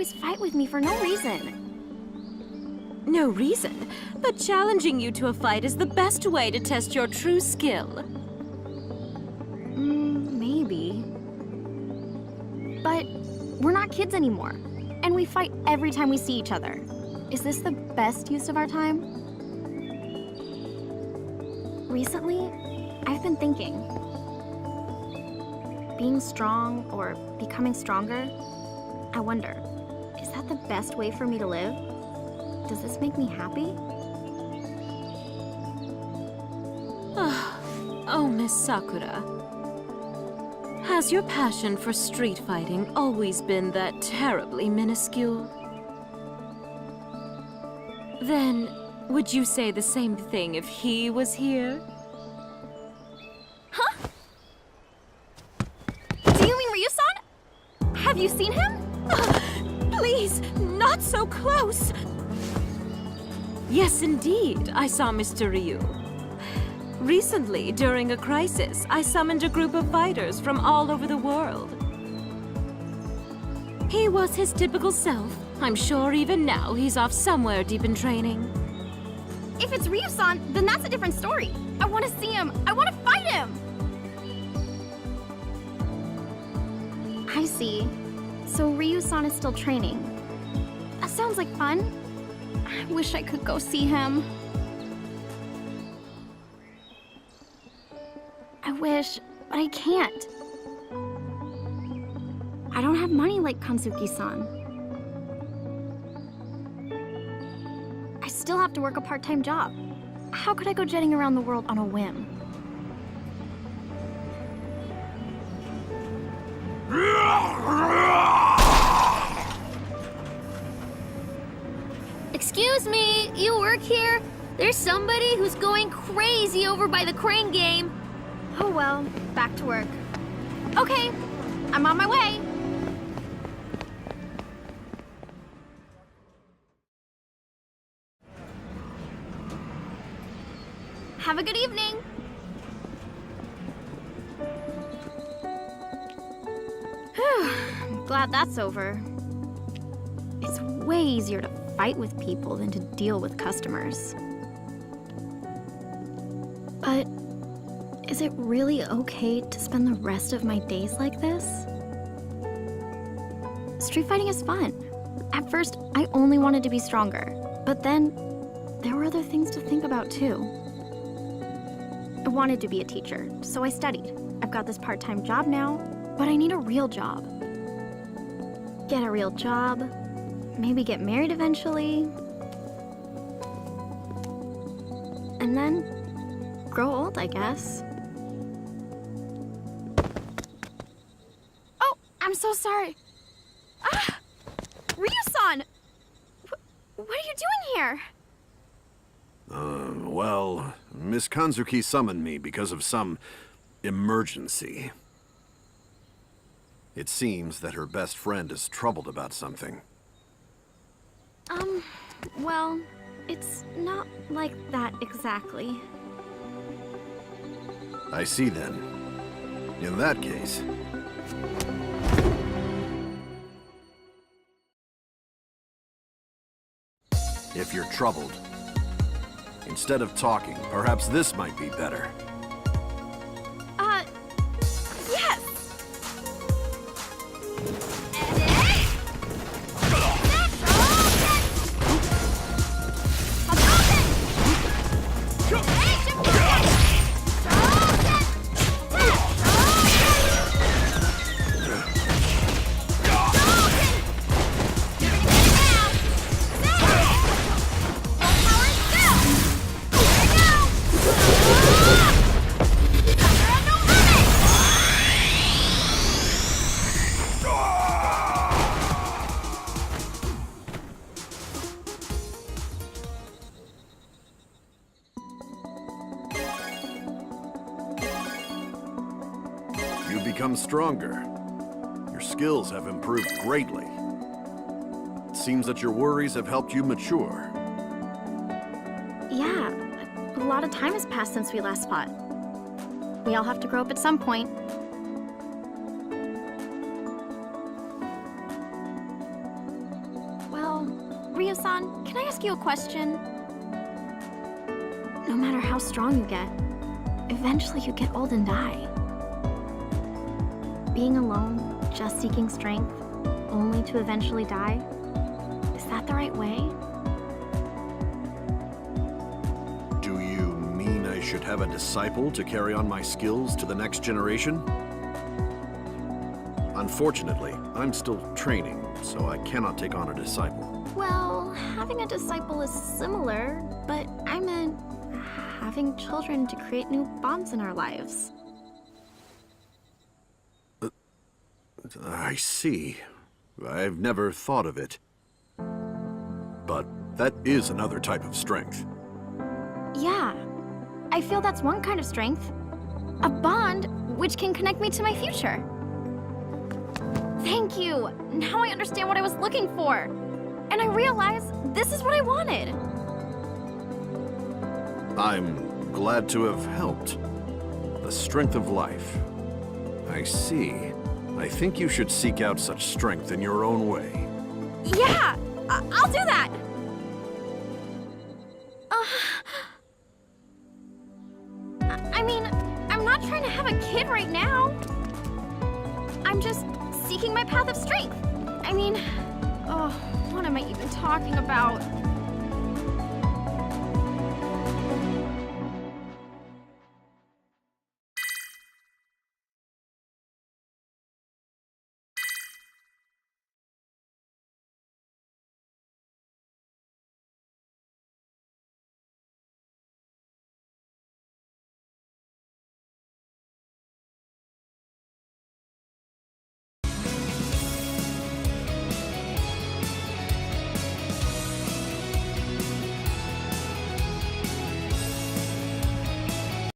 always fight with me for no reason. No reason, but challenging you to a fight is the best way to test your true skill. Maybe. But we're not kids anymore, and we fight every time we see each other. Is this the best use of our time? Recently, I've been thinking. Being strong or becoming stronger, I wonder, is that the best way for me to live? Does this make me happy? Oh, Miss Sakura. Has your passion for street fighting always been that terribly minuscule? Then, would you say the same thing if he was here? Huh? Do you mean Ryu-san? Have you seen him? Please, not so close! Yes, indeed, I saw Mr. Ryu. Recently, during a crisis, I summoned a group of fighters from all over the world. He was his typical self. I'm sure even now he's off somewhere deep in training. If it's Ryu-san, then that's a different story. I want to see him. I want to fight him. I see. So Ryu-san is still training. That sounds like fun. I wish I could go see him. I wish, but I can't. I don't have money like Kanzuki-san. I still have to work a part-time job. How could I go jetting around the world on a whim? Excuse me, you work here? There's somebody who's going crazy over by the crane game. Oh well, back to work. Okay, I'm on my way. Have a good evening. Whew, I'm glad that's over. It's way easier to fight with people than to deal with customers. But is it really okay to spend the rest of my days like this? Street fighting is fun. At first, I only wanted to be stronger, but then there were other things to think about too. I wanted to be a teacher, so I studied. I've got this part-time job now, but I need a real job. Get a real job, maybe get married eventually, and then grow old, I guess. Oh, I'm so sorry. Ah! Ryu-san! What are you doing here? Well, Miss Kanzuki summoned me because of some emergency. It seems that her best friend is troubled about something. Well, it's not like that exactly. I see then. In that case... If you're troubled, instead of talking, perhaps this might be better. Yes! You've become stronger. Your skills have improved greatly. It seems that your worries have helped you mature. Yeah, a lot of time has passed since we last fought. We all have to grow up at some point. Ryu-san, can I ask you a question? No matter how strong you get, eventually you get old and die. Being alone, just seeking strength, only to eventually die, is that the right way? Do you mean I should have a disciple to carry on my skills to the next generation? Unfortunately, I'm still training, so I cannot take on a disciple. Well, having a disciple is similar, but I meant having children to create new bonds in our lives. I see. I've never thought of it. But that is another type of strength. Yeah, I feel that's one kind of strength. A bond which can connect me to my future. Thank you! Now I understand what I was looking for. And I realize this is what I wanted. I'm glad to have helped. The strength of life. I see. I think you should seek out such strength in your own way. Yeah! I'll do that! I mean, I'm not trying to have a kid right now. I'm just seeking my path of strength. I mean, oh, what am I even talking about?